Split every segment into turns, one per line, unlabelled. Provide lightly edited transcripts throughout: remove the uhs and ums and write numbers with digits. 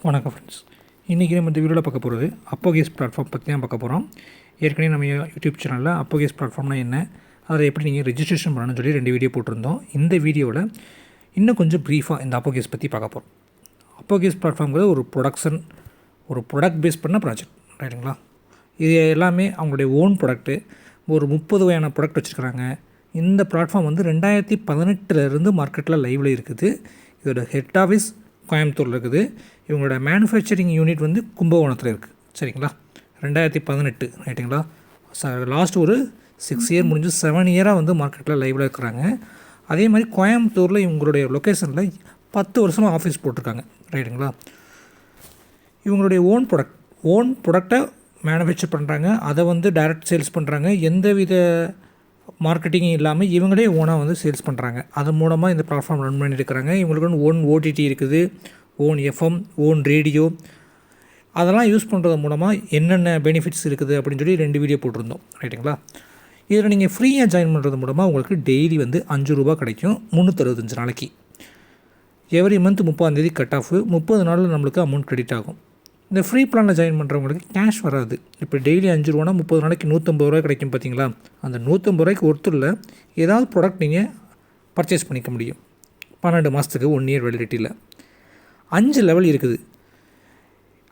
வணக்கம் ஃப்ரெண்ட்ஸ். இன்றைக்கி நம்ம இந்த வீடியோவில் பார்க்க போகிறது அப்போகேஸ் பிளாட்ஃபார்ம் பற்றி தான் பார்க்க போகிறோம். ஏற்கனவே நம்ம யூடியூப் சேனலில் அப்போகேஸ் பிளாட்ஃபார்ம்னா என்ன, அதில் எப்படி நீங்கள் ரெஜிஸ்ட்ரேஷன் பண்ணணும்னு சொல்லி 2 வீடியோ போட்டிருந்தோம். இந்த வீடியோவில் இன்னும் கொஞ்சம் ப்ரீஃபாக இந்த அப்போகேஸ் பற்றி பார்க்க போகிறோம். அப்போகேஸ் பிளாட்ஃபார்ம்ங்கிறது ஒரு ப்ராடக்ட் பேஸ் பண்ண ப்ராஜெக்ட், ரைட்டுங்களா? இது எல்லாமே அவங்களுடைய ஓன் ப்ராடக்ட்டு. ஒரு 30 வகையான ப்ராடக்ட் வச்சுருக்கிறாங்க. இந்த பிளாட்ஃபார்ம் வந்து 2018 மார்க்கெட்டில் லைவில் இருக்குது. இதோட ஹெட் ஆஃபீஸ் கோயம்புத்தூரில் இருக்குது. இவங்களோட மேனுஃபேக்சரிங் யூனிட் வந்து கும்பகோணத்தில் இருக்குது. சரிங்களா? 2018 ரைட்டுங்களா? லாஸ்ட் ஒரு 6 இயர் முடிஞ்சு 7 இயராக வந்து மார்க்கெட்டில் லைவில் இருக்கிறாங்க. அதே மாதிரி கோயம்புத்தூரில் இவங்களுடைய லொக்கேஷனில் 10 வருஷமாக ஆஃபீஸ் போட்டிருக்காங்க, ரைட்டுங்களா? இவங்களுடைய ஓன் ப்ராடக்டை மேனுஃபேக்சர் பண்ணுறாங்க. அதை வந்து டைரக்ட் சேல்ஸ் பண்ணுறாங்க. எந்த வித மார்க்கெட்டிங் இல்லாமல் இவங்களே ஓனாக வந்து சேல்ஸ் பண்ணுறாங்க. அது மூலமாக இந்த பிளாட்ஃபார்ம் ரன் பண்ணியிருக்கிறாங்க. இவங்களுக்கு வந்து ஓன் ஓடிடி இருக்குது, ஓன் எஃப்எம், ஓன் ரேடியோ. அதெல்லாம் யூஸ் பண்ணுறது மூலமாக என்னென்ன பெனிஃபிட்ஸ் இருக்குது அப்படின்னு சொல்லி 2 வீடியோ போட்டிருந்தோம், ரைட்டுங்களா? இதில் நீங்கள் ஃப்ரீயாக ஜாயின் பண்ணுறது மூலமாக உங்களுக்கு டெய்லி வந்து ₹5 கிடைக்கும், 365 நாளைக்கு. எவ்ரி மந்த் 30ஆம் தேதி கட் ஆஃப். 30 நாளில் நம்மளுக்கு அமௌண்ட் கிரெடிட் ஆகும். இந்த ஃப்ரீ பிளானில் ஜாயின் பண்ணுறவங்களுக்கு கேஷ் வராது. இப்போ டெய்லி ₹5 30 நாளைக்கு ₹150 கிடைக்கும் பார்த்தீங்களா? அந்த ₹150 ஒருத்தரில் ஏதாவது ப்ராடக்ட் நீங்கள் பர்ச்சேஸ் பண்ணிக்க முடியும். 12 மாதத்துக்கு 1 இயர் வேலிடிட்டியில் 5 லெவல் இருக்குது.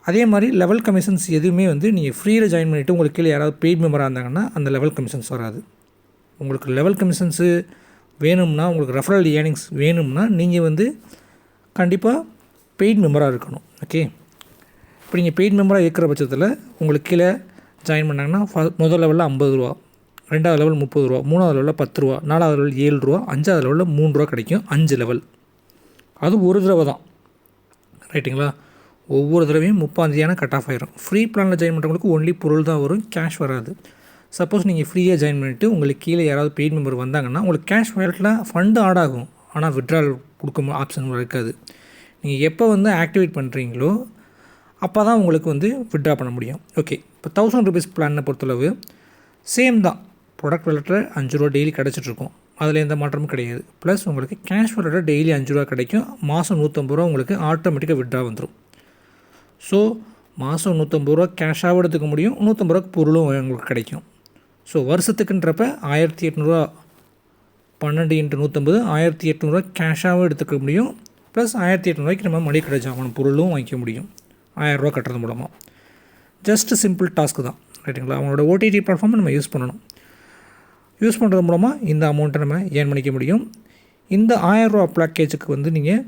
அதே மாதிரி லெவல் கமிஷன்ஸ் எதுவுமே வந்து நீங்கள் ஃப்ரீயில் ஜாயின் பண்ணிவிட்டு உங்களுக்கு கீழே யாராவது பெய்ட் மெம்பராக இருந்தாங்கன்னா அந்த லெவல் கமிஷன்ஸ் வராது. உங்களுக்கு லெவல் கமிஷன்ஸு வேணும்னா, உங்களுக்கு ரெஃபரல் ஏர்னிங்ஸ் வேணும்னா நீங்கள் வந்து கண்டிப்பாக பெய்ட் மெம்பராக இருக்கணும். ஓகே, இப்போ நீங்கள் பெய்ட் மெம்பராக இருக்கிற பட்சத்தில் உங்களுக்கு கீழே ஜாயின் பண்ணாங்கன்னா முதல் லெவலில் ₹50, 2வது லெவல் ₹30, 3வது லெவலில் ₹10, 4வது லெவல் ₹7, 5வது லெவலில் ₹3 கிடைக்கும். 5 லெவல். அது ஒரு தடவை தான், ரைட்டுங்களா? ஒவ்வொரு தடவையும் 30ஆம் கட் ஆஃப் ஆயிரும். ஃப்ரீ பிளானில் ஜாயின் பண்ணுறவங்களுக்கு ஒன்லி பொருள் தான் வரும், கேஷ் வராது. சப்போஸ் நீங்கள் ஃப்ரீயாக ஜாயின் பண்ணிவிட்டு உங்களுக்கு கீழே யாராவது பெய்ட் மெம்பர் வந்தாங்கன்னா உங்களுக்கு கேஷ் வேலெட்டில் ஃபண்டு ஆட் ஆகும். ஆனால் விட்ரால் கொடுக்க ஆப்ஷன் இருக்காது. நீங்கள் எப்போ வந்து ஆக்டிவேட் பண்ணுறீங்களோ அப்போ தான் உங்களுக்கு வந்து விட்ரா பண்ண முடியும். ஓகே, இப்போ ₹1000 பிளானை பொறுத்தளவு சேம் தான். ப்ராடக்ட் வேலெட்டில் ₹5 டெய்லி கிடச்சிட்ருக்கும். அதில் எந்த மாற்றமும் கிடையாது. ப்ளஸ் உங்களுக்கு கேஷ் வேலெட்டில் டெய்லி ₹5 கிடைக்கும். மாதம் ₹150 உங்களுக்கு ஆட்டோமேட்டிக்காக விட்ரா வந்துடும். ஸோ மாதம் ₹150 கேஷாகவும் எடுத்துக்க முடியும், ₹150 பொருளும் உங்களுக்கு கிடைக்கும். ஸோ வருஷத்துக்குன்றப்ப ₹1800, 12 × 150 ₹1800 கேஷாகவும் எடுத்துக்க முடியும். ப்ளஸ் ₹1800 நம்ம மளிகை கடை ஜாமான் பொருளும் வாங்கிக்க முடியும். ₹1000 கட்டுறது மூலமாக. ஜஸ்ட்டு சிம்பிள் டாஸ்க்கு தான், ரைட்டுங்களா? அவங்களோட ஓடிடி பிளாட்ஃபார்மை நம்ம யூஸ் பண்ணணும். யூஸ் பண்ணுறது மூலமாக இந்த அமௌண்ட்டை நம்ம ஏர்ன் பண்ணிக்க முடியும். இந்த ₹1000 பேக்கேஜுக்கு வந்து நீங்கள்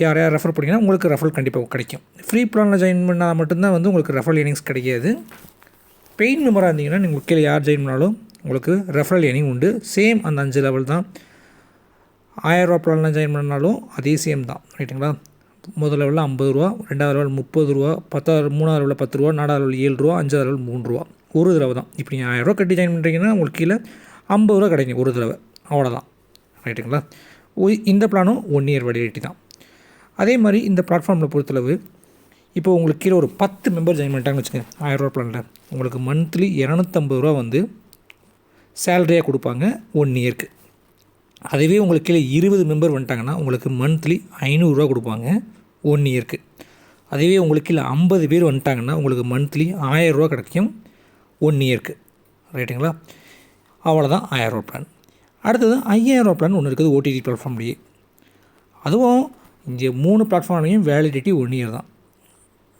யார் ரெஃபர் பண்ணிங்கன்னா உங்களுக்கு ரெஃபரல் கண்டிப்பாக கிடைக்கும். ஃப்ரீ பிளானில் ஜாயின் பண்ணால் மட்டும்தான் வந்து உங்களுக்கு ரெஃபரல் ஏர்னிங்ஸ் கிடைக்காது. பெய்ட் மெம்பராக இருந்தீங்கன்னா நீங்கள் கீழே யார் ஜாயின் பண்ணாலும் உங்களுக்கு ரெஃபரல் ஏர்னிங் உண்டு. சேம் அந்த 5 லெவல் தான். ₹1000 பிளானில் ஜாயின் பண்ணாலும் அதே சேம் தான், ரைட்டுங்களா? முதல் லெவலில் ₹50, 2வது லெவல் ₹30, 3வது லெவலில் ₹10, 4வது லெவல் ₹7, 5வது லெவல் ₹3. ஒரு தடவை தான். இப்போ நீங்கள் ₹1000 கட்டி ஜாயின் பண்ணுறீங்கன்னா உங்களுக்கு கீழே ₹50 கிடைக்கும் ஒரு தடவை, அவ்வளோதான், ரைட்டுங்களா? இந்த பிளானும் 1 இயர் வேலிடிட்டி தான். அதே மாதிரி இந்த பிளாட்ஃபார்மில் பொறுத்தளவு இப்போ உங்களுக்கு கீழே ஒரு 10 மெம்பர் ஜாயின் பண்ணிட்டாங்கன்னு வச்சுக்கோங்க. ₹1000 பிளானில் உங்களுக்கு மந்த்லி ₹250 வந்து சேலரியாக கொடுப்பாங்க 1 இயருக்கு. அதுவே உங்களுக்கு கீழே 20 மெம்பர் வந்துட்டாங்கன்னா உங்களுக்கு மந்த்லி ₹500 கொடுப்பாங்க 1 இயருக்கு. அதுவே உங்களுக்கு கீழே 50 பேர் வந்துட்டாங்கன்னா உங்களுக்கு மந்த்லி ₹1000 கிடைக்கும் 1 இயருக்கு, ரைட்டுங்களா? அவ்வளோதான் ₹1000 பிளான். அடுத்தது ₹5000 பிளான் ஒன்று இருக்குது ஓடிடி பிளாட்ஃபார்ம்லேயே. அதுவும் இங்கே 3 பிளாட்ஃபார்ம்லேயும் வேலிடிட்டி 1 இயர் தான்.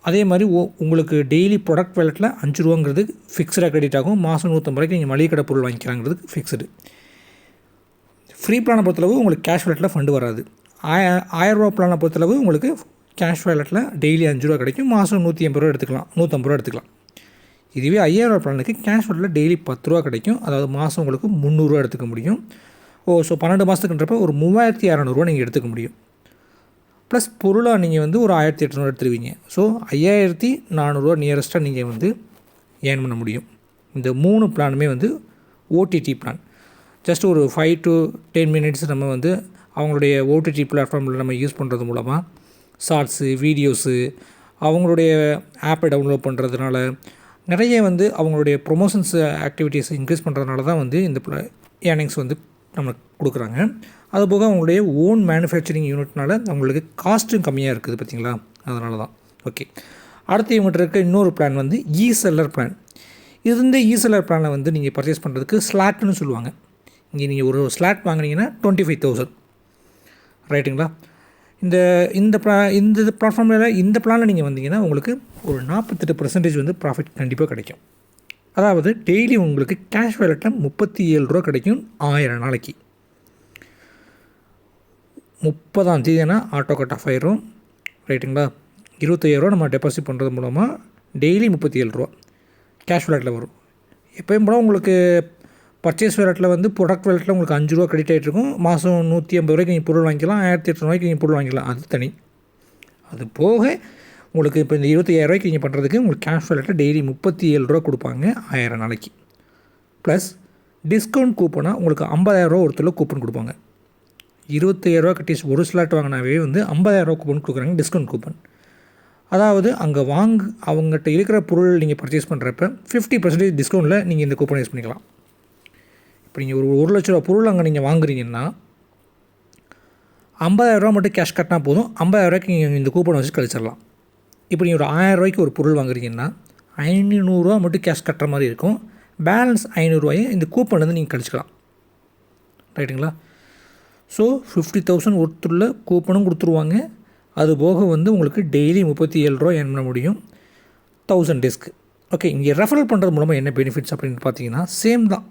அதே மாதிரி உங்களுக்கு டெய்லி ப்ராடக்ட் வேலெட்டில் ₹5 ஃபிக்ஸ்டாக கிரெடிட் ஆகும். மாதம் ₹150 நீங்கள் மளிகை கடை பொருள் வாங்கிக்கிறாங்கிறது ஃபிக்ஸ்டு. ஃப்ரீ பிளானை பொறுத்தளவு உங்களுக்கு கேஷ் வேலெட்டில் ஃபண்டு வராது. ₹1000 பிளானை பொறுத்தளவு உங்களுக்கு கேஷ் வேலெட்டில் டெய்லி ₹5 கிடைக்கும். மாதம் ₹180 எடுத்துக்கலாம், ₹150 எடுத்துக்கலாம். இதுவே ₹5000 பிளானுக்கு கேஷ் வேலெட்டில் டெய்லி ₹10 கிடைக்கும். அதாவது மாதம் உங்களுக்கு ₹300 எடுத்துக்க முடியும். ஸோ 12 மாதத்துக்குன்றப்ப ஒரு ₹3600 நீங்கள் எடுத்துக்க முடியும். ப்ளஸ் பொருளாக நீங்கள் வந்து ஒரு ₹1800 எடுத்துருவீங்க. ஸோ ₹5400 நியரஸ்ட்டாக நீங்கள் வந்து ஏர்ன் பண்ண முடியும். இந்த 3 பிளானுமே வந்து ஓடிடி பிளான். ஜஸ்ட் ஒரு 5 to 10 minutes நம்ம வந்து அவங்களுடைய ஓடிடி பிளாட்ஃபார்மில் நம்ம யூஸ் பண்ணுறது மூலமாக ஷார்ட்ஸு, வீடியோஸு, அவங்களுடைய ஆப்பை டவுன்லோட் பண்ணுறதுனால நிறைய வந்து அவங்களுடைய ப்ரொமோஷன்ஸ் ஆக்டிவிட்டீஸ் இன்க்ரீஸ் பண்ணுறதுனால தான் வந்து இந்த ஏர்னிங்ஸ் வந்து நம்மளுக்கு கொடுக்குறாங்க. அதுபோக அவங்களுடைய ஓன் மேனுஃபேக்சரிங் யூனிட்னால அவங்களுக்கு காஸ்ட்டும் கம்மியாக இருக்குது, பார்த்திங்களா? அதனால தான். ஓகே, அடுத்து இவங்ககிட்ட இருக்க இன்னொரு பிளான் வந்து செல்லர் பிளான். இந்த செல்லர் பிளானில் வந்து நீங்கள் பர்ச்சேஸ் பண்ணுறதுக்கு ஸ்லாட்னு சொல்லுவாங்க. இங்கே நீங்கள் ஒரு ஸ்லாட் வாங்கினீங்கன்னா 25,000 ரைட்டுங்களா. இந்த இந்த பிளாட்ஃபார்மில் இந்த பிளானில் நீங்கள் வந்தீங்கன்னா உங்களுக்கு ஒரு 48% வந்து ப்ராஃபிட் கண்டிப்பாக கிடைக்கும். அதாவது டெய்லி உங்களுக்கு கேஷ் வேலெட்டில் 37 ரூபா கிடைக்கும் 1000 நாளைக்கு. 30ஆம் தேதினா ஆட்டோ கட் ஆஃப் ஆயிரும் ரைட்டுங்களா. 25,000 ரூபா நம்ம டெபாசிட் பண்ணுறது மூலமாக டெய்லி 37 ரூபா கேஷ் வேலெட்டில் வரும். எப்போயும் போல உங்களுக்கு பர்ச்சேஸ் வேலெட்டில் வந்து ப்ராடக்ட் வேலெட்டில் உங்களுக்கு 5 ரூபா கிரெடிட் ஆகிட்ருக்கும். மாதம் 150 ரூபாய்க்கு நீங்கள் பொருள் வாங்கிக்கலாம், 1800 ரூபாய்க்கு நீங்கள் பொருள் வாங்கிக்கலாம், அது தனி. அது போக உங்களுக்கு இப்போ இந்த 25,000 ரூபாய்க்கு நீங்கள் பண்ணுறதுக்கு உங்களுக்கு கேஷ் வேலெட்டில் டெய்லி 37 ரூபா கொடுப்பாங்க 1000 நாளைக்கு. ப்ளஸ் டிஸ்கவுண்ட் கூப்பனாக உங்களுக்கு 50,000 ரூபா ஒருத்தர் கூப்பன் கொடுப்பாங்க. 25,000 ரூபா கட்டி ஒரு ஸ்லாட் வாங்கினாவே வந்து 50,000 ரூபா கூப்பன் கொடுக்குறாங்க, டிஸ்கவுண்ட் கூப்பன். அதாவது அங்கே அவங்ககிட்ட இருக்கிற பொருள் நீங்கள் பர்ச்சேஸ் பண்ணுறப்ப 50% டிஸ்கவுண்ட்டில் நீங்கள் இந்த கூப்பன் யூஸ் பண்ணிக்கலாம். இப்போ நீங்கள் ஒரு 1 லட்ச ரூபா பொருள் அங்கே நீங்கள் வாங்குறீங்கன்னா 50,000 ரூபா மட்டும் கேஷ் கட்டினா போதும், 50,000 ரூபாய்க்கு நீங்கள் இந்த கூப்பனை வச்சு கழிச்சிடலாம். இப்போ நீங்கள் ஒரு 1000 ரூபாய்க்கு ஒரு பொருள் வாங்குறீங்கன்னா 500 ரூபா மட்டும் கேஷ் கட்டுற மாதிரி இருக்கும். பேலன்ஸ் 500 ரூபாயை இந்த கூப்பன்லேருந்து நீங்கள் கழிச்சிக்கலாம் ரைட்டுங்களா. ஸோ 50,000 ஒருத்தருள்ள கூப்பனும் கொடுத்துருவாங்க. அது போக வந்து உங்களுக்கு டெய்லி 37 ரூபா ஏர்ன் பண்ண முடியும் 1000 டேஸ்க்கு. ஓகே, இங்கே ரெஃபரல் பண்ணுறது மூலமாக என்ன பெனிஃபிட்ஸ் அப்படின்னு பார்த்தீங்கன்னா சேம் தான்.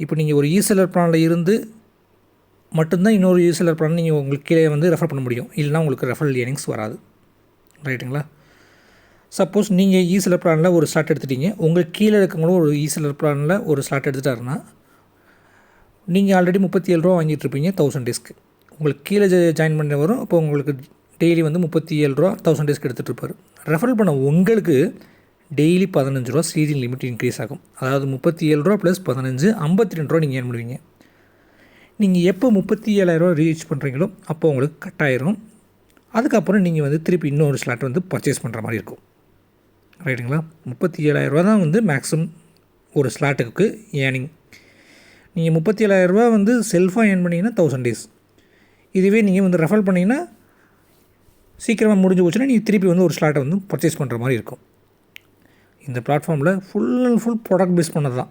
இப்போ நீங்கள் ஒரு செல்லர் பிளானில் இருந்து மட்டும்தான் இன்னொரு செல்லர் பிளான் நீங்கள் உங்களுக்கு கீழே வந்து ரெஃபர் பண்ண முடியும், இல்லைனா உங்களுக்கு ரெஃபரல் ஏர்னிங்ஸ் வராது ரைட்டுங்களா. சப்போஸ் நீங்கள் செல்லர் பிளானில் ஒரு ஸ்லாட் எடுத்துட்டீங்க, உங்களுக்கு கீழே இருக்கவங்களும் ஒரு செல்லர் பிளானில் ஒரு ஸ்லாட் எடுத்துட்டாருன்னா நீங்கள் ஆல்ரெடி 37 ரூபா வாங்கிட்டுருப்பீங்க 1000 டேஸ்க்கு. உங்களுக்கு கீழே ஜாயின் பண்ண வரும். இப்போ உங்களுக்கு டெய்லி வந்து 37 ரூபா 1000 டேஸ்க்கு எடுத்துகிட்டு இருப்பார். ரெஃபரல் பண்ண உங்களுக்கு டெய்லி 15 ரூபா சீரியல் லிமிட் இன்க்ரீஸ் ஆகும். அதாவது 37 ரூபா ப்ளஸ் 15 52 ரூபா நீங்கள் ஏர்ன் பண்ணுவீங்க. நீங்கள் எப்போ 37,000 ரூபா ரீச் பண்ணுறீங்களோ அப்போ உங்களுக்கு கட் ஆயிரும். அதுக்கப்புறம் நீங்கள் வந்து திருப்பி இன்னொரு ஸ்லாட் வந்து பர்ச்சேஸ் பண்ணுற மாதிரி இருக்கும் ரைட்டுங்களா. 37,000 ரூபா தான் வந்து மேக்ஸிமம் ஒரு ஸ்லாட்டுக்கு ஏர்னிங். நீங்கள் 37,000 ரூபா வந்து செல்ஃபாக ஏர்ன் பண்ணிங்கன்னா 1000 டேஸ். இதுவே நீங்கள் வந்து ரெஃபர் பண்ணிங்கன்னா சீக்கிரமாக முடிஞ்சு போச்சுன்னா நீங்கள் திருப்பி வந்து ஒரு ஸ்லாட்டை வந்து பர்ச்சேஸ் பண்ணுற மாதிரி இருக்கும். இந்த பிளாட்ஃபார்மில் full and full product base பண்ணது தான்.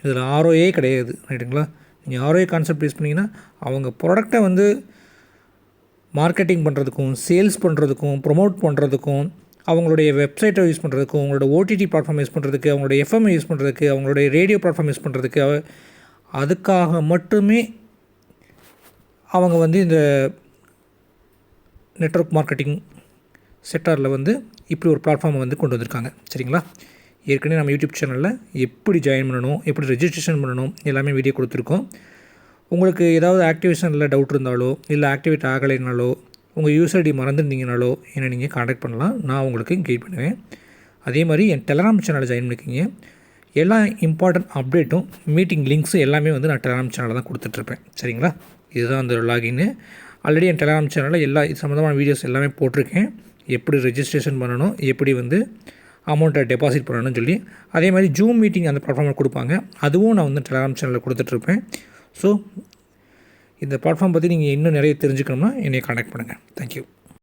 இதில் ROA கிடையாது ரைட்டுங்களா. நீங்கள் ROA கான்செப்ட் பேஸ் பண்ணிங்கன்னா அவங்க ப்ராடக்டை வந்து மார்க்கெட்டிங் பண்ணுறதுக்கும் சேல்ஸ் பண்ணுறதுக்கும் ப்ரொமோட் பண்ணுறதுக்கும் அவங்களுடைய வெப்சைட்டை யூஸ் பண்ணுறதுக்கும் அவங்களோட OTT பிளாட்ஃபார்ம் யூஸ் பண்ணுறதுக்கு அவங்களோட FM யூஸ் பண்ணுறதுக்கு அவங்களுடைய ரேடியோ பிளாட்ஃபார்ம் யூஸ் பண்ணுறதுக்கு அதுக்காக மட்டுமே அவங்க வந்து இந்த நெட்வொர்க் மார்க்கெட்டிங் செக்டாரில் வந்து இப்படி ஒரு பிளாட்ஃபார்மை வந்து கொண்டு வந்திருக்காங்க சரிங்களா. ஏற்கனவே நம்ம யூடியூப் சேனலில் எப்படி ஜாயின் பண்ணணும், எப்படி ரெஜிஸ்ட்ரேஷன் பண்ணணும் எல்லாமே வீடியோ கொடுத்துருக்கோம். உங்களுக்கு ஏதாவது ஆக்டிவேஷனில் டவுட் இருந்தாலோ இல்லை ஆக்டிவேட் ஆகலைனாலோ உங்கள் யூசர் ஐடி மறந்துருந்தீங்கனாலோ என்னை நீங்கள் காண்டாக்ட் பண்ணலாம், நான் உங்களுக்கு கைட் பண்ணுவேன். அதே மாதிரி என் டெலகிராம் சேனலை ஜாயின் பண்ணிக்கிங்க. எல்லா இம்பார்ட்டன்ட் அப்டேட்டும் மீட்டிங் லிங்க்ஸும் எல்லாமே வந்து நான் டெலகிராம் சேனலில் தான் கொடுத்துட்ருப்பேன் சரிங்களா. இதுதான் அந்த லாகின்னு. ஆல்ரெடி என் டெலகிராம் சேனலில் எல்லா இது சம்மந்தமான வீடியோஸ் எல்லாமே போட்டிருக்கேன். எப்படி ரெஜிஸ்ட்ரேஷன் பண்ணணும், எப்படி வந்து அமௌண்ட்டை டெபாசிட் பண்ணணும்னு சொல்லி. அதே மாதிரி ஜூம் மீட்டிங் அந்த பிளாட்ஃபார்மில் கொடுப்பாங்க, அதுவும் நான் வந்து டெலகிராம் சேனலில் கொடுத்துட்ருப்பேன். ஸோ இந்த பிளாட்ஃபார்ம் பற்றி நீங்கள் இன்னும் நிறைய தெரிஞ்சுக்கணும்னா என்னை காண்டாக்ட் பண்ணுங்கள். தேங்க்யூ.